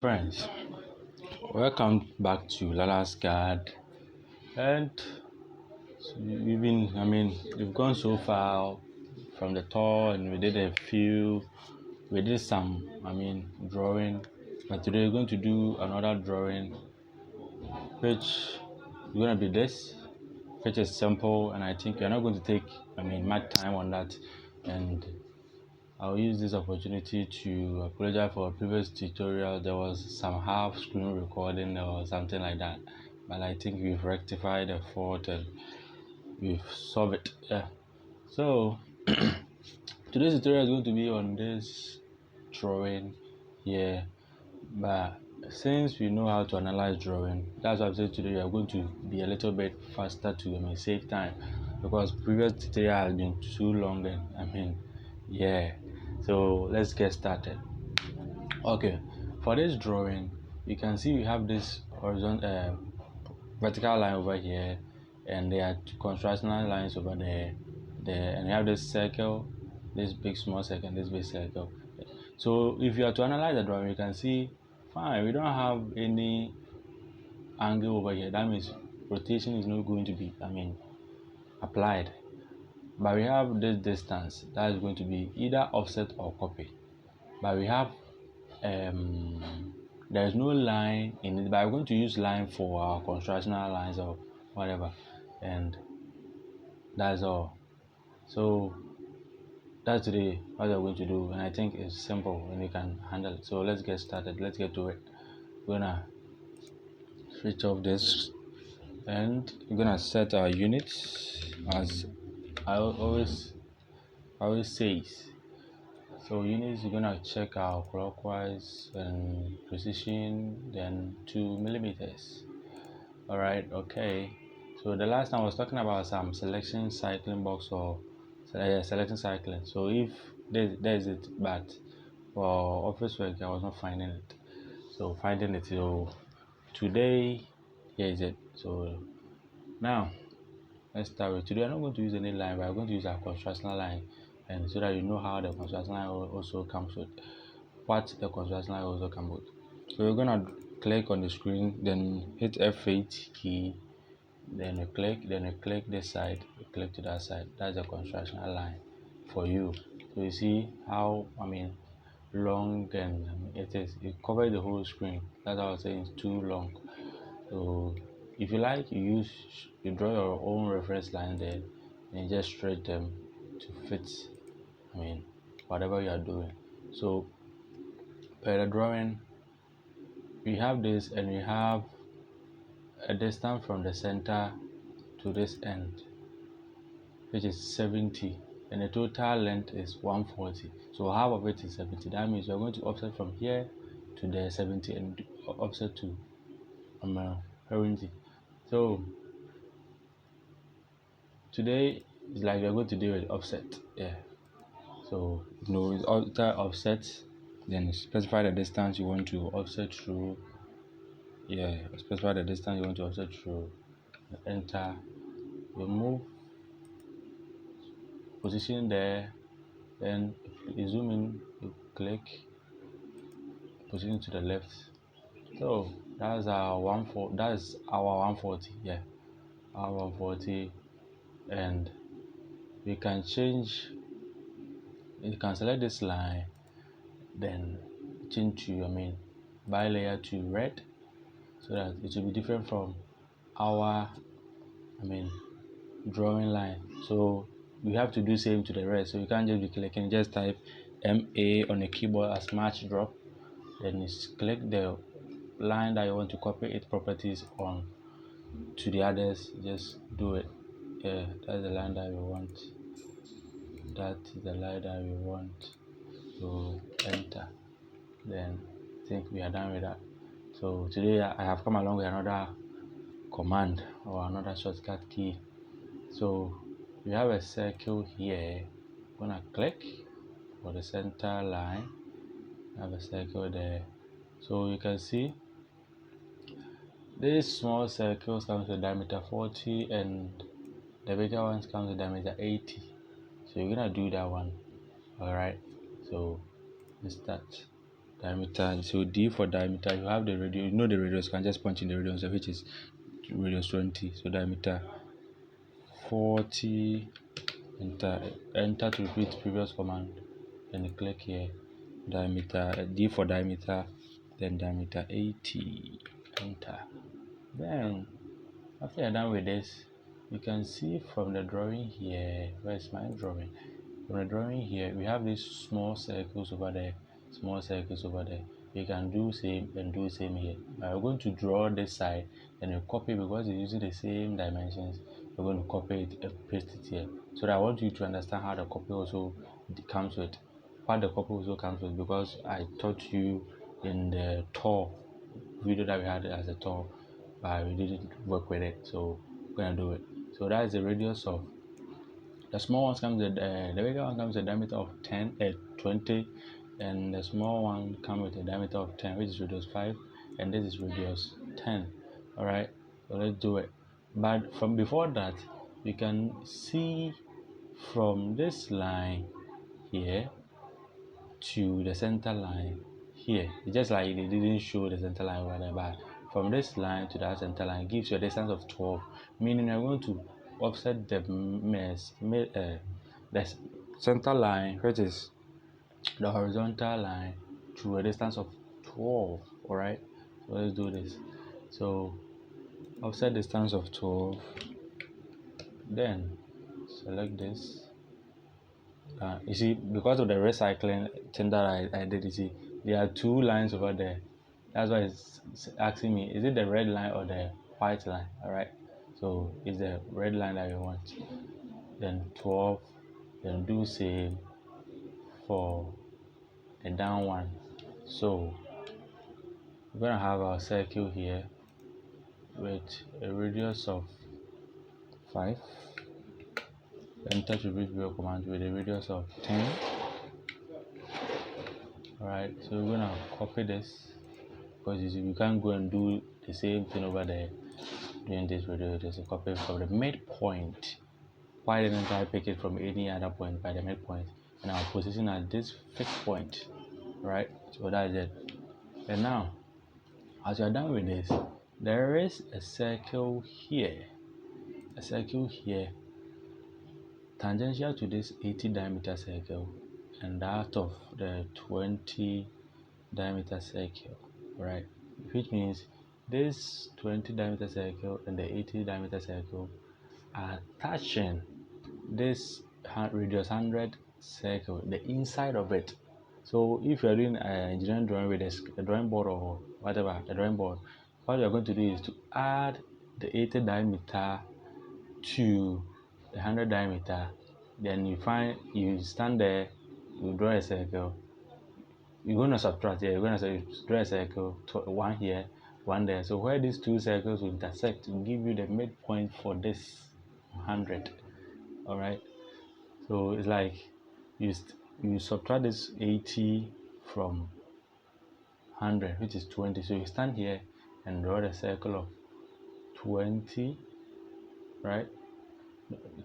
Friends, welcome back to Lala's Card. And we've gone so far from the tour, and we did some, drawing. But today we're going to do another drawing, which is going to be this, which is simple, and I think we're not going to take, much time on that. And I'll use this opportunity to apologize for a previous tutorial. There was some half screen recording or something like that, but I think we've rectified the fault and we've solved it. Yeah. So today's tutorial is going to be on this drawing here, but since we know how to analyze drawing, that's why I'm saying today we are going to be a little bit faster to save time, because previous tutorial has been too long and yeah. So let's get started. Okay, for this drawing you can see we have this horizontal vertical line over here, and there are two constructional lines over there, and we have this circle, this big small circle, and this big circle. So if you are to analyze the drawing, you can see fine, we don't have any angle over here. That means rotation is not going to be applied, but we have this distance that is going to be either offset or copy. But we have there is no line in it, but we're going to use line for our constructional lines or whatever, and that's all. So that's today what we're going to do, and I think it's simple and you can handle it. So let's get started. Let's get to it. We're gonna switch off this, and we're gonna set our units as I always says. So units, we're gonna check our clockwise and precision, then 2 millimeters. All right, okay. So the last time I was talking about some selection cycling box or selection cycling. So if there's it, but for office work I was not finding it. So finding it. So today, here is it. So now let's start with today. I'm not going to use any line, but I'm going to use our constructional line, and so that you know how the construction line also comes with what the construction line also comes with. So we're gonna click on the screen, then hit F8 key, then you click this side, you click to that side. That's the constructional line for you. So you see how long and it is. It covers the whole screen. That's what I was saying, it's too long. So if you like, you draw your own reference line there and just stretch them to fit whatever you are doing. So per the drawing, we have this, and we have a distance from the center to this end, which is 70, and the total length is 140. So half of it is 70. That means we're going to offset from here to the 70 and offset to 70. So today is like we're going to do with offset. Yeah. So with alter offset, then specify the distance you want to offset through. Yeah, specify the distance you want to offset through. Enter. You move position there, then you zoom in, you click position to the left. So that's our 140. Yeah, our 140, and we can change. You can select this line, then change to bilayer to red, so that it will be different from our drawing line. So we have to do same to the rest. So you can't just be clicking. Just type MA on the keyboard as match drop, then you click the line that you want to copy its properties on to the others. Just do it. Yeah, that's the line that we want. That is the line that we want. So enter. Then I think we are done with that. So today I have come along with another command or another shortcut key. So we have a circle here. I'm gonna click for the center line. I have a circle there. So you can see these small circles comes with diameter 40, and the bigger ones comes with diameter 80. So you're gonna do that one. Alright, so let's start. diameter. So D for diameter, you have the radius, you know the radius, you can just punch in the radius, which is radius 20. So diameter 40, enter to repeat previous command, then you click here, diameter, D for diameter, then diameter 80, enter. Then after you're done with this, you can see from the drawing here, where's my drawing? From the drawing here, we have these small circles over there, small circles over there. You can do same and do same here. I'm going to draw this side and you copy, because it's using the same dimensions. You're going to copy it and paste it here. So that I want you to understand how the copy also comes with, what the copy also comes with, because I taught you in the tour video that we had as a tour, but we didn't work with it, so we're gonna do it. So that is the radius of the small ones comes with the bigger one comes with a diameter of 20, and the small one comes with a diameter of 10, which is radius 5, and this is radius 10. All right, so let's do it. But from before that, you can see from this line here to the center line here, it's just like they didn't show the center line over there, but from this line to that center line gives you a distance of 12, meaning you're going to offset the center line, which is the horizontal line, to a distance of 12. All right, so let's do this. So offset distance of 12, then select this. You see, because of the recycling thing that I did, you see there are two lines over there. That's why it's asking me, is it the red line or the white line? All right, so it's the red line that you want. Then 12, then do same for the down one. So we're gonna have our circle here with a radius of 5, enter to repeat your command with a radius of 10. All right, so we're gonna copy this, because you see we can't go and do the same thing over there doing this video. Just a copy from the midpoint. Why didn't I pick it from any other point by the midpoint, and I'll position at this fixed point, right? So that's it. And now, as you're done with this, there is a circle here, tangential to this 80 diameter circle, and that of the 20 diameter circle, right? Which means this 20 diameter circle and the 80 diameter circle are touching this radius 100 circle, the inside of it. So if you're doing an engineering drawing with a drawing board or whatever, a drawing board, what you're going to do is to add the 80 diameter to the 100 diameter. Then you stand there, you draw a circle. You're going to subtract here. You're going to draw a circle, one here, one there. So where these two circles will intersect will give you the midpoint for this 100. All right, so it's like you subtract this 80 from 100, which is 20. So you stand here and draw the circle of 20, right?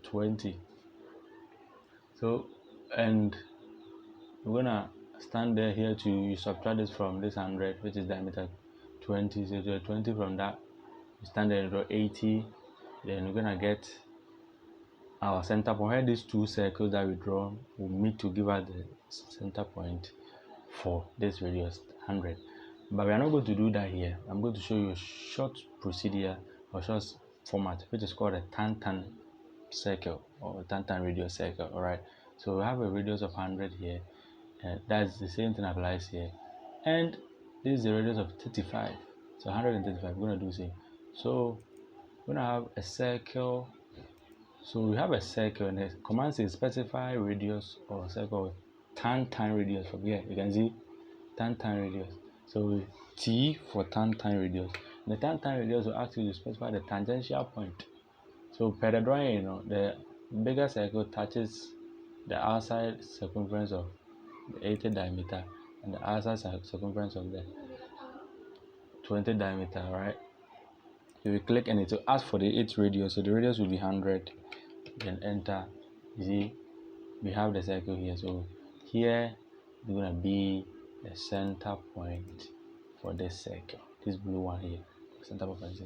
20. So, and we're gonna stand there here to you subtract this from this 100, which is diameter 20. So you 20 from that, you stand there and draw 80. Then we're gonna get our center point, where these two circles that we draw will meet to give us the center point for this radius 100. But we are not going to do that here. I'm going to show you a short procedure or short format, which is called a tan circle or tan radius circle. All right, so we have a radius of 100 here, and that's the same thing applies here, and this is the radius of 35. So 135, we're going to do same. So we're going to have a circle. So we have a circle, and the command says specify radius or circle with tan radius. From here you can see tan radius. So T for tan radius. And the tan radius will ask you to specify the tangential point. So per the drawing, the bigger circle touches the outside circumference of the 80 diameter and the outside circumference of the 20 diameter, right? So we click and it will ask for the 8 radius. So the radius will be 100. Then enter. You see we have the circle here, so here it's gonna be the center point for this circle, this blue one here, center point.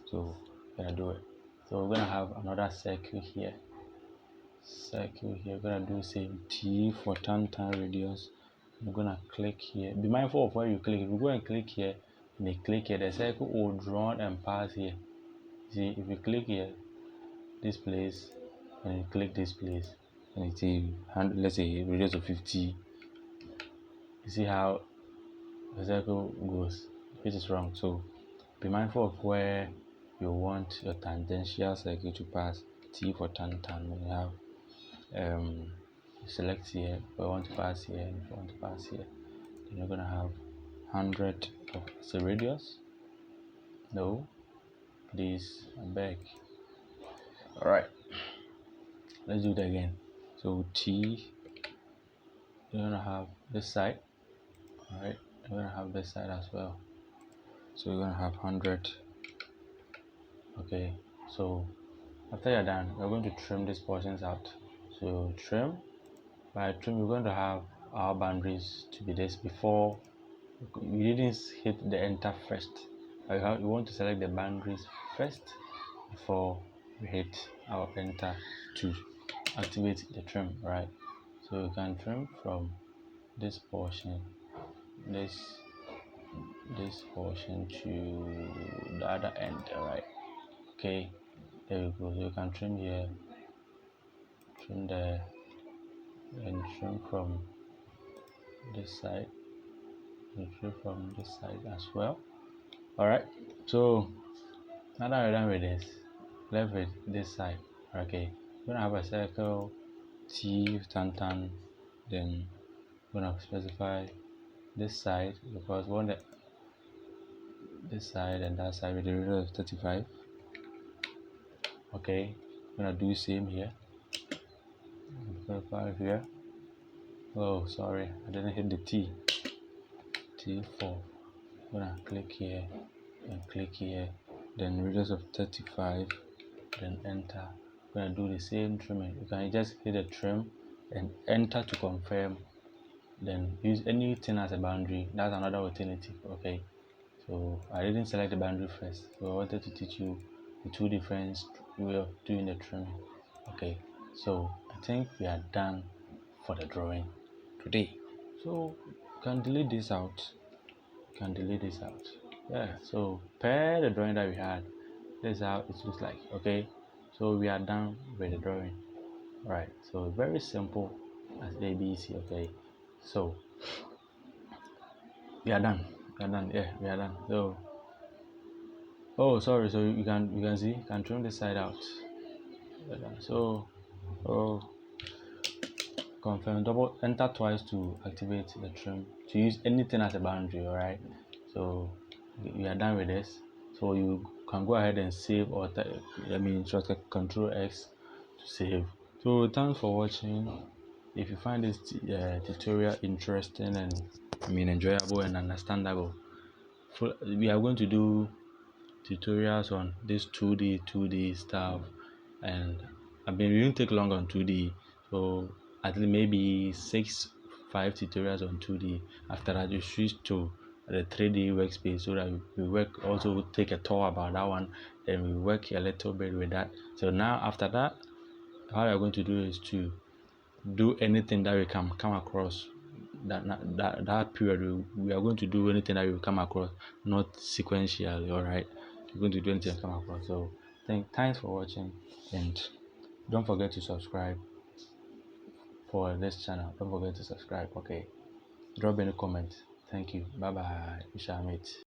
So we're gonna do it. So we're gonna have another circle here. We're gonna do same T for tan radius. I'm gonna click here. Be mindful of where you click. If you go and click here, and you click here, the circle will draw and pass here. See, if you click here, this place, and you click this place, and it's a let's say radius of 50. You see how the circle goes, which is wrong. So be mindful of where you want your tangential circle to pass. T for tan. When you have select here, if I want to pass here, and if I want to pass here, then you're gonna have 100 of the radius. No, please, I beg. All right, let's do it again. So T, you're gonna have this side. All right, you're gonna have this side as well. So you're gonna have 100. Okay, so after you're done, we're going to trim these portions out. So trim. By trim, we're going to have our boundaries to be this. Before we didn't hit the enter first. We want to select the boundaries first before we hit our enter to activate the trim, right? So you can trim from this portion, this portion to the other end, right? Okay, there we go. So you can trim here, trim there, and trim from this side, and trim from this side as well. All right, so now that we're done with this, left with this side. Okay, we're gonna have a circle T tan, then we're gonna specify this side because we want this side and that side with the radius of 35. Okay, we're gonna do same here. 35 here. Oh, sorry, I didn't hit the T4. I'm gonna click here and click here, then radius of 35, then enter. I'm gonna do the same trimming. You can just hit the trim and enter to confirm, then use anything as a boundary. That's another alternative. Okay, so I didn't select the boundary first, so I wanted to teach you the two different way of doing the trimming. Okay, so I think we are done for the drawing today. So you can delete this out. Yeah, so per the drawing that we had, this is how it looks like. Okay, so we are done with the drawing. Right, so very simple as ABC. Okay, so we are done. Yeah, we are done. So oh, sorry, so you can see, you can trim this side out. So confirm, double enter twice to activate the trim, to use anything as a boundary. All right, so we are done with this. So you can go ahead and save, or shortcut Control X to save. So thanks for watching. If you find this tutorial interesting and enjoyable and understandable, we are going to do tutorials on this 2D stuff, and we didn't take long on 2D, so at least maybe 5 tutorials on 2D. After that, you switch to the 3D workspace, so that we work, also take a tour about that one, then we work a little bit with that. So now after that, how we are going to do is to do anything that we can come across that period. We are going to do anything that we come across, not sequentially. All right, we're going to do anything come across. So thanks for watching, and don't forget to subscribe for this channel. Don't forget to subscribe. Okay, drop any comment. Thank you. Bye bye. We shall meet.